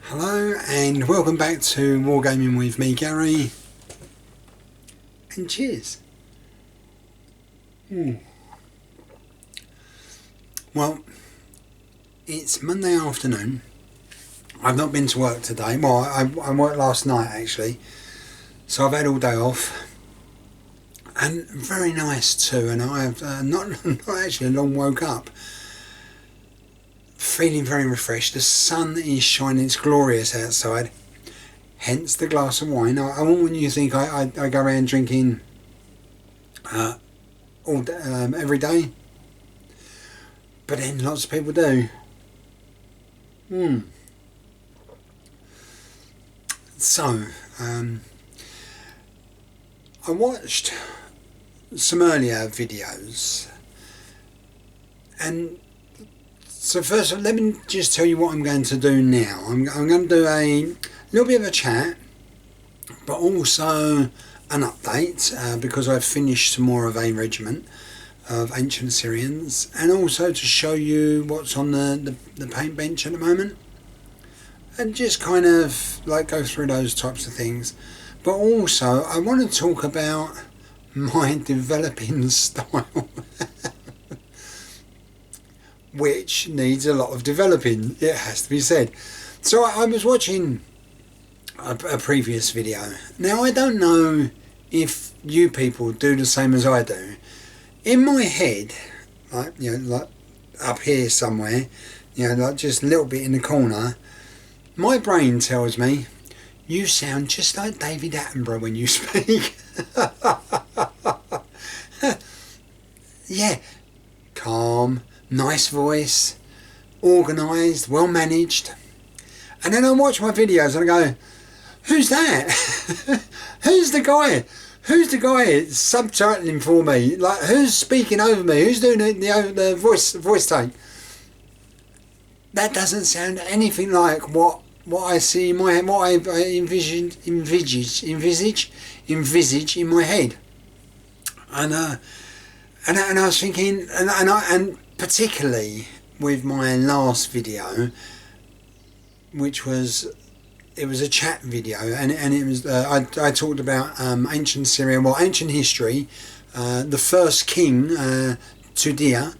Hello and welcome back to Wargaming with me, Gary, and cheers. Well, it's Monday afternoon. I've not been to work today. Well, I worked last night actually, so I've had all day off, and very nice too. And I've not actually long woke up, feeling very refreshed. The sun is shining, it's glorious outside, hence the glass of wine. I won't want you to think I go around drinking every day, but then lots of people do. So, I watched some earlier videos, and so first let me just tell you what I'm going to do now. I'm going to do a little bit of a chat, but also an update because I've finished some more of a regiment of ancient Assyrians, and also to show you what's on the paint bench at the moment, and just kind of like go through those types of things. But also I want to talk about my developing style which needs a lot of developing, it has to be said. So I was watching a previous video. Now I don't know if you people do the same as I do. In my head, like, like up here somewhere, like just a little bit in the corner, my brain tells me, you sound just like David Attenborough when you speak. Yeah, calm, nice voice, organised, well managed. And then I watch my videos and I go, who's that? Who's the guy? Who's the guy subtitling for me? Like, who's speaking over me? Who's doing the voice take? That doesn't sound anything like what I see in my head, what I envisage in my head. And I was thinking, and particularly with my last video, which was, it was a chat video, and it was I talked about ancient Syria, well, ancient history, the first king, Tudia,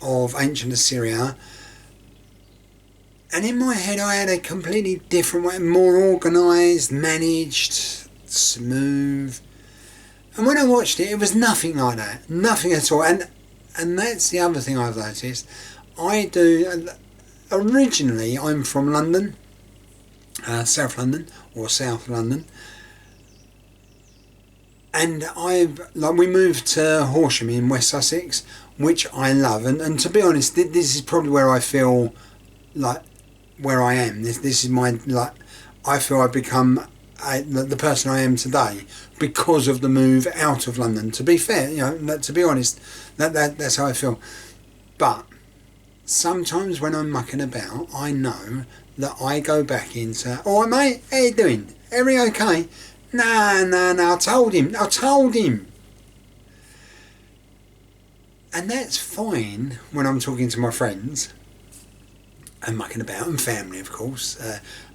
of ancient Assyria. And in my head I had a completely different way, more organised, managed, smooth. And when I watched it, it was nothing like that, nothing at all. And that's the other thing I've noticed. Originally I'm from London, South London, or South London, and we moved to Horsham in West Sussex, which I love. And to be honest, this is probably where I feel like where I am. This is my, like, I feel I've become the person I am today because of the move out of London. To be fair, to be honest, that's how I feel. But sometimes when I'm mucking about, I know that I go back into, oh mate, how you doing? Everything okay? No, I told him. And that's fine when I'm talking to my friends and mucking about, and family of course,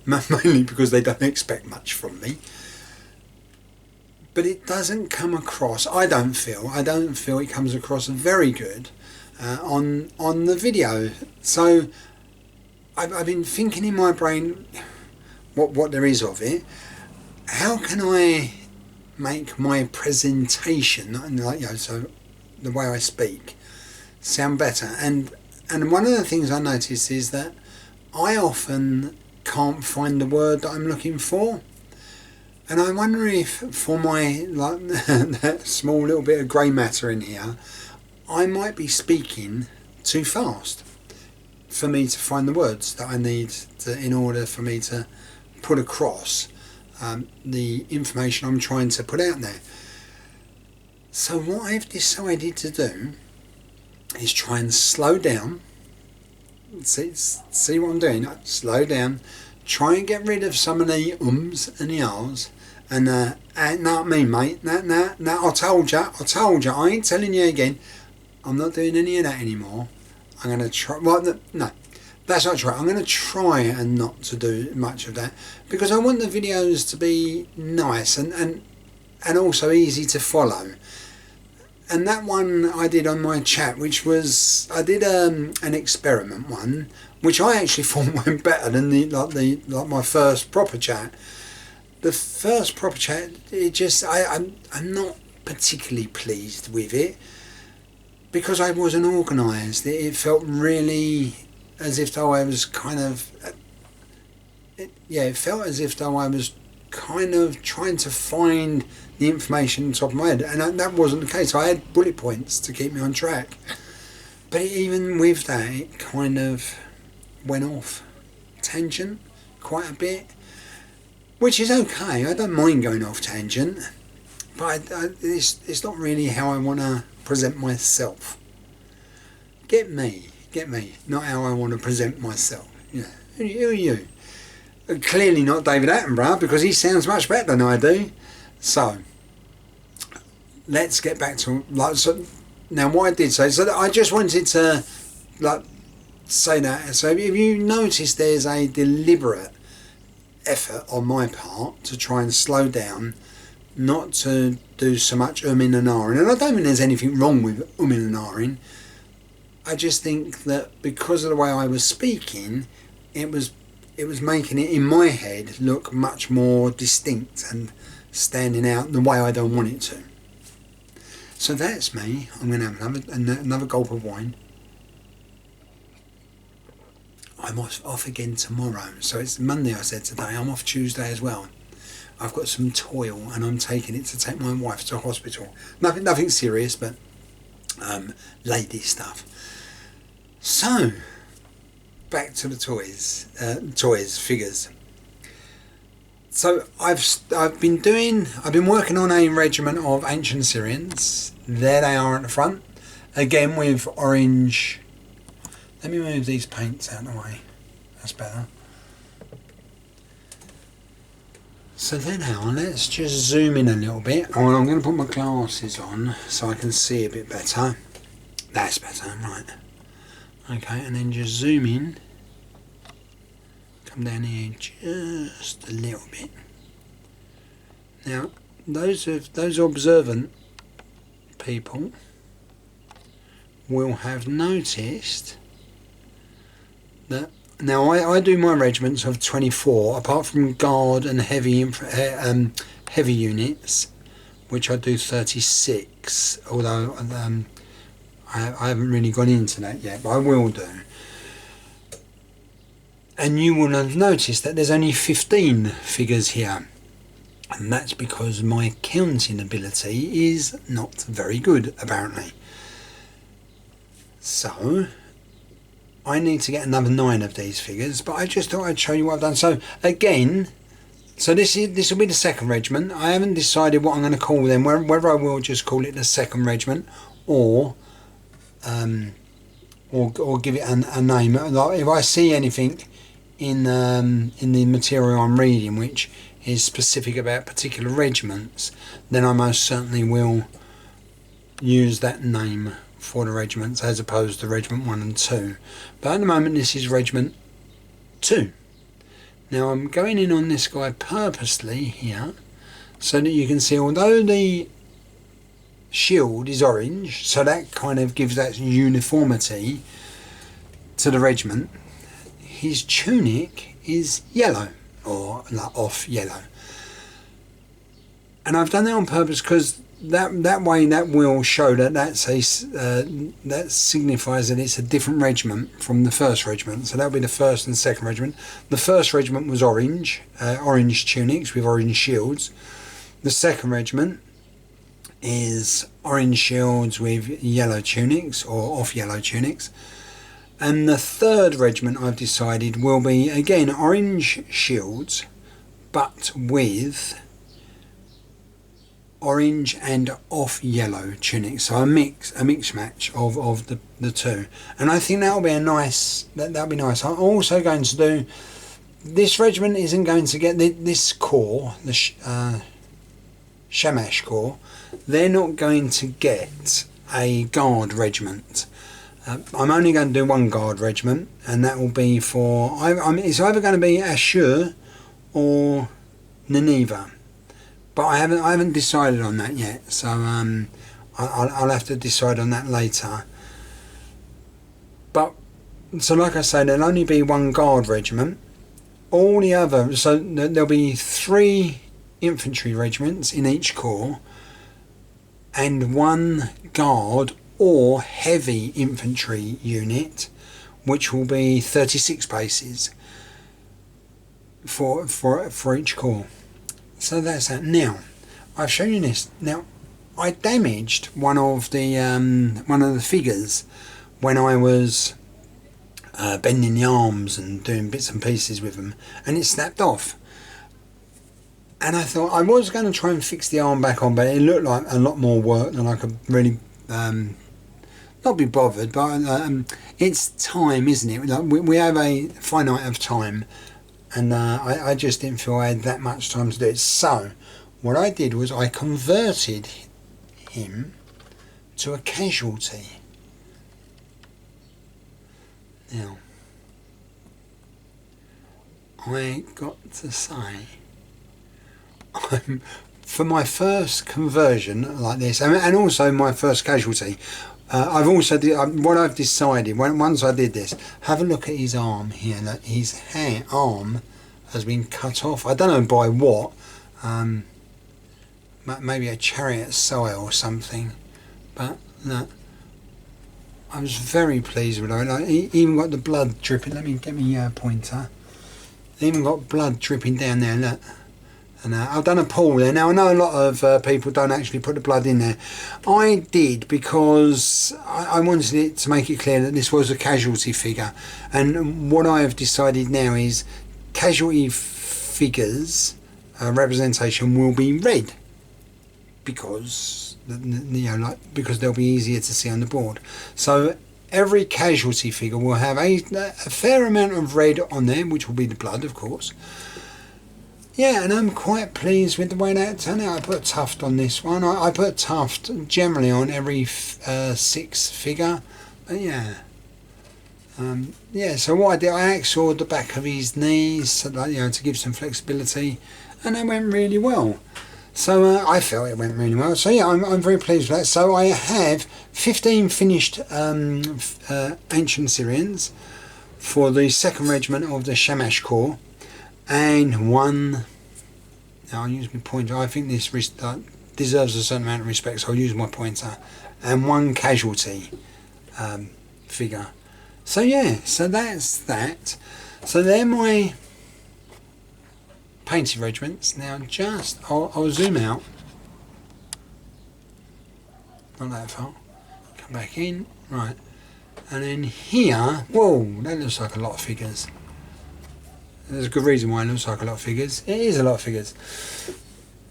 mainly because they don't expect much from me. But it doesn't come across, I don't feel it comes across very good on the video. So I've been thinking in my brain what there is of it. How can I make my presentation, so the way I speak, sound better? And one of the things I notice is that I often can't find the word that I'm looking for. And I wonder if for my, that small little bit of grey matter in here, I might be speaking too fast for me to find the words that I need in order for me to put across the information I'm trying to put out there. So what I've decided to do is try and slow down. See what I'm doing? Slow down. Try and get rid of some of the ums and the ahs. And not me, mate. No, I told you. I ain't telling you again. I'm not doing any of that anymore. I'm going to try. Well, no. That's not true. I'm going to try and not to do much of that because I want the videos to be nice and also easy to follow. And that one I did on my chat, which was, I did an experiment one, which I actually thought went better than like my first proper chat. The first proper chat, it just, I'm not particularly pleased with it because I wasn't organised. It felt really as if though I was kind of, it felt as if though I was kind of trying to find the information on top of my head, and that wasn't the case. I had bullet points to keep me on track, but even with that, it kind of went off tangent quite a bit, which is okay. I don't mind going off tangent, but it's not really how I want to present myself. Get me, not how I want to present myself. Yeah, who are you? Clearly not David Attenborough, because he sounds much better than I do. So let's get back to now what I did say. So I just wanted to say that. So if you notice, there's a deliberate effort on my part to try and slow down, not to do so much umming and ahhing. And I don't think there's anything wrong with umming and ahhing. I just think that because of the way I was speaking, it was making it in my head look much more distinct and standing out the way I don't want it to. So that's me. I'm going to have another gulp of wine. I'm off again tomorrow. So it's Monday, I said today. I'm off Tuesday as well. I've got some toil and I'm taking it to take my wife to hospital. Nothing serious, but lady stuff. So back to the toys, figures. So I've been working on a regiment of ancient Assyrians. There they are at the front, again with orange. Let me move these paints out of the way. That's better. So there they are. Let's just zoom in a little bit. Oh, I'm going to put my glasses on so I can see a bit better. That's better, right? Okay, and then just zoom in. Come down here just a little bit. Now, those observant people will have noticed that now I do my regiments of 24, apart from guard and heavy units, which I do 36. Although I haven't really gone into that yet, but I will do. And you will have noticed that there's only 15 figures here. And that's because my counting ability is not very good, apparently. So I need to get another 9 of these figures, but I just thought I'd show you what I've done. So again, this will be the 2nd regiment. I haven't decided what I'm going to call them, whether I will just call it the 2nd regiment or give it a name. Like if I see anything in the material I'm reading which is specific about particular regiments, then I most certainly will use that name for the regiments as opposed to Regiment 1 and 2. But at the moment this is Regiment 2. Now I'm going in on this guy purposely here so that you can see, although the shield is orange, so that kind of gives that uniformity to the regiment, his tunic is yellow, or off yellow. And I've done that on purpose because that way that will show that that signifies that it's a different regiment from the 1st regiment. So that'll be the 1st and 2nd regiment. The 1st regiment was orange tunics with orange shields. The 2nd regiment is orange shields with yellow tunics or off yellow tunics. And the 3rd regiment, I've decided, will be again orange shields but with orange and off yellow tunics, so a mix match of the two, and I think that'll be that'll be nice. I'm also going to do, this regiment isn't going to get this corps, the Shamash corps, they're not going to get a guard regiment. I'm only going to do one guard regiment, and that will be for... it's either going to be Ashur or Nineveh, but I haven't decided on that yet, so I'll have to decide on that later. But so like I say, there'll only be one guard regiment. All the other, so there'll be 3 infantry regiments in each corps and 1 guard or heavy infantry unit, which will be 36 paces for each corps. So that's that. Now, I've shown you this. Now, I damaged one of the figures when I was bending the arms and doing bits and pieces with them, and it snapped off. And I thought I was going to try and fix the arm back on, but it looked like a lot more work than I could really not be bothered. But it's time, isn't it? Like we have a finite of time, and I just didn't feel I had that much time to do it. So what I did was I converted him to a casualty. Now, I got to say, for my first conversion like this, and also my first casualty, I've also what I've decided once I did this. Have a look at his arm here. That his arm has been cut off. I don't know by what. Maybe a chariot soil or something. But look, I was very pleased with it. Like, he even got the blood dripping. Let me get my pointer. Even got blood dripping down there. Look. And I've done a pool there. Now I know a lot of people don't actually put the blood in there. I did because I wanted it to make it clear that this was a casualty figure. And what I have decided now is casualty figures representation will be red because because they'll be easier to see on the board. So every casualty figure will have a fair amount of red on there, which will be the blood, of course. Yeah, and I'm quite pleased with the way that turned out. I put tuft on this one. I put tuft generally on every 6 figure. But yeah. So what I did, I axed the back of his knees to give some flexibility, and that went really well. So I felt it went really well. So yeah, I'm very pleased with that. So I have 15 finished ancient Assyrians for the 2nd Regiment of the Shamash Corps. And 1, now I'll use my pointer, I think this deserves a certain amount of respect, so I'll use my pointer, and 1 casualty figure. So yeah, so that's that. So they're my painted regiments. Now I'll zoom out, not that far, come back in, right, and then here, whoa, that looks like a lot of figures. There's a good reason why it looks like a lot of figures. It is a lot of figures.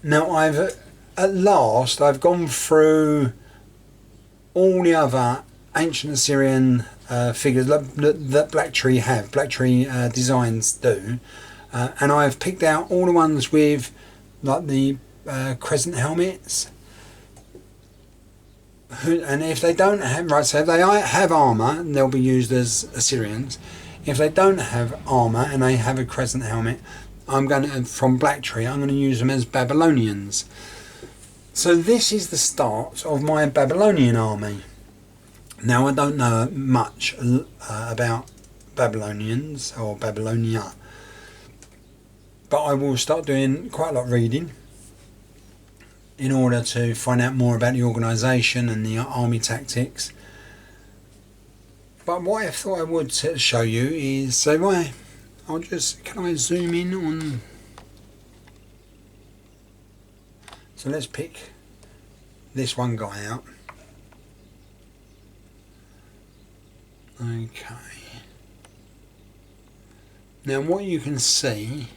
Now at last I've gone through all the other ancient Assyrian figures that Black Tree Designs do, and I've picked out all the ones with like the crescent helmets. And if they don't have, so if they have armour, they'll be used as Assyrians. If they don't have armour and they have a crescent helmet, from Black Tree, I'm going to use them as Babylonians. So this is the start of my Babylonian army. Now I don't know much about Babylonians or Babylonia, but I will start doing quite a lot of reading in order to find out more about the organisation and the army tactics. But what I thought I would show you is, can I zoom in on, so let's pick this one guy out. Okay. Now what you can see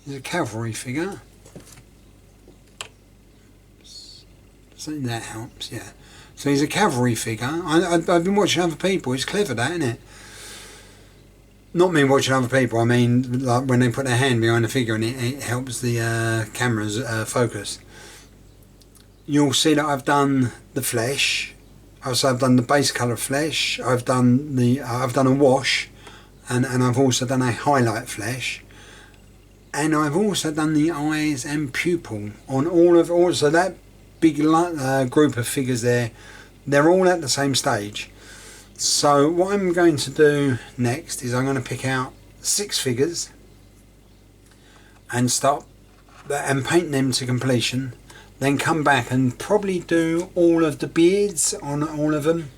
is a cavalry figure. I think that helps, yeah. So he's a cavalry figure. I've been watching other people. It's clever, that, isn't it? Not me watching other people. I mean, like when they put their hand behind the figure and it helps the camera's focus. you'll see that I've done the flesh. Also, I've done the base colour flesh. I've done a wash, and I've also done a highlight flesh, and I've also done the eyes and pupil on so that big group of figures there. They're all at the same stage. So what I'm going to do next is I'm going to pick out 6 figures and paint them to completion. Then come back and probably do all of the beards on all of them,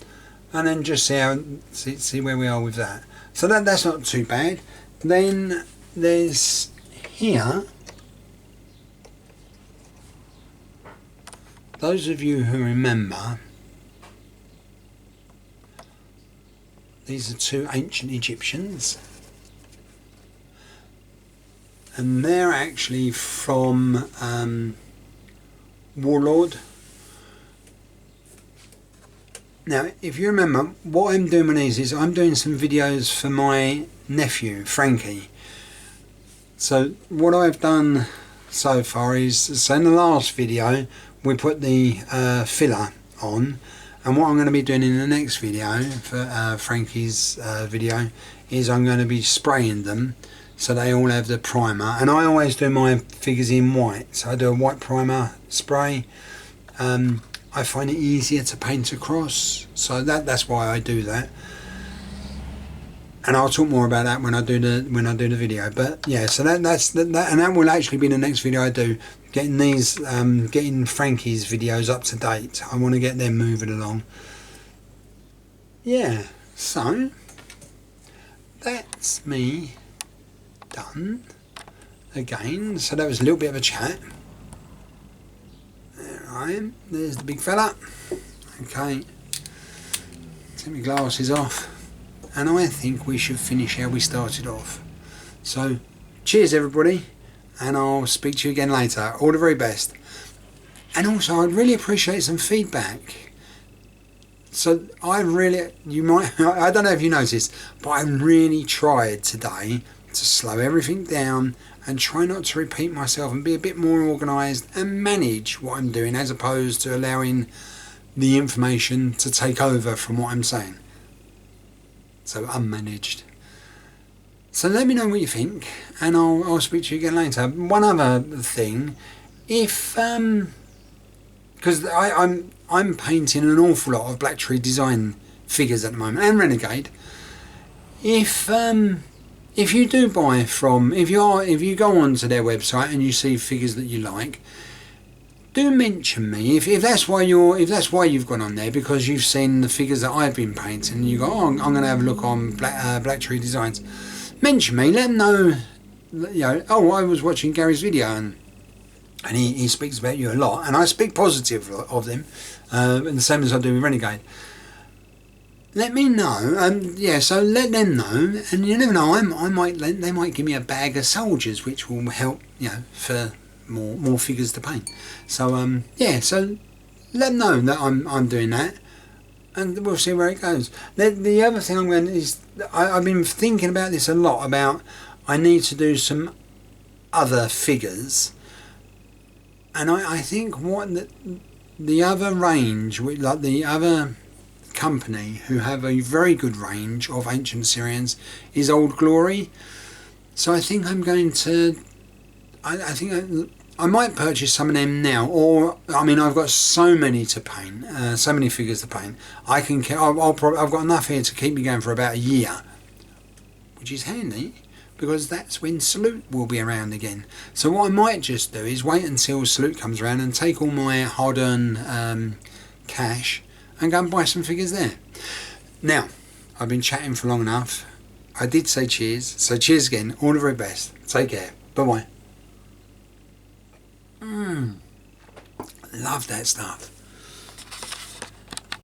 and then just see where we are with that. So that's not too bad. Then there's here, those of you who remember, these are 2 ancient Egyptians, and they're actually from Warlord. Now, if you remember, what I'm doing with these is I'm doing some videos for my nephew, Frankie. So what I've done so far is, so in the last video, we put the filler on, and what I'm going to be doing in the next video, for Frankie's video, is I'm going to be spraying them so they all have the primer. And I always do my figures in white, so I do a white primer spray. I find it easier to paint across, so that's why I do that. And I'll talk more about that when I do the video. But yeah, so that's and that will actually be the next video I do. Getting these, getting Frankie's videos up to date. I want to get them moving along. Yeah, so that's me done again. So that was a little bit of a chat. There I am. There's the big fella. Okay, take my glasses off, and I think we should finish how we started off. So cheers everybody, and I'll speak to you again later. All the very best. And also, I'd really appreciate some feedback. So I don't know if you noticed, but I really tried today to slow everything down and try not to repeat myself and be a bit more organised and manage what I'm doing, as opposed to allowing the information to take over from what I'm saying. So unmanaged. So let me know what you think, and I'll speak to you again later. One other thing, if because I'm painting an awful lot of Black Tree Design figures at the moment, and Renegade. If you do buy from, if you go onto their website and you see figures that you like, do mention me. If that's why you've gone on there, because you've seen the figures that I've been painting, and you go, oh, I'm going to have a look on Black Tree Designs. Mention me. Let them know. You know, oh, I was watching Garry's video, and he speaks about you a lot, and I speak positive of them, and the same as I do with Renegade. Let me know, yeah. So let them know, and you never know. They might give me a bag of soldiers, which will help, you know, for more figures to paint. So yeah. So let them know that I'm doing that, and we'll see where it goes. The other thing I'm going to is I've been thinking about this a lot. About I need to do some other figures, and I think what the other range, like the other company who have a very good range of ancient Assyrians, is Old Glory. So I think I'm going to, I think I might purchase some of them now, or I mean, I've got so many to paint, so many figures to paint. I've got enough here to keep me going for about a year, which is handy, because that's when Salute will be around again. So what I might just do is wait until Salute comes around and take all my hard-earned cash and go and buy some figures there. Now, I've been chatting for long enough. I did say cheers, so cheers again. All the very best. Take care. Bye-bye. Love that stuff.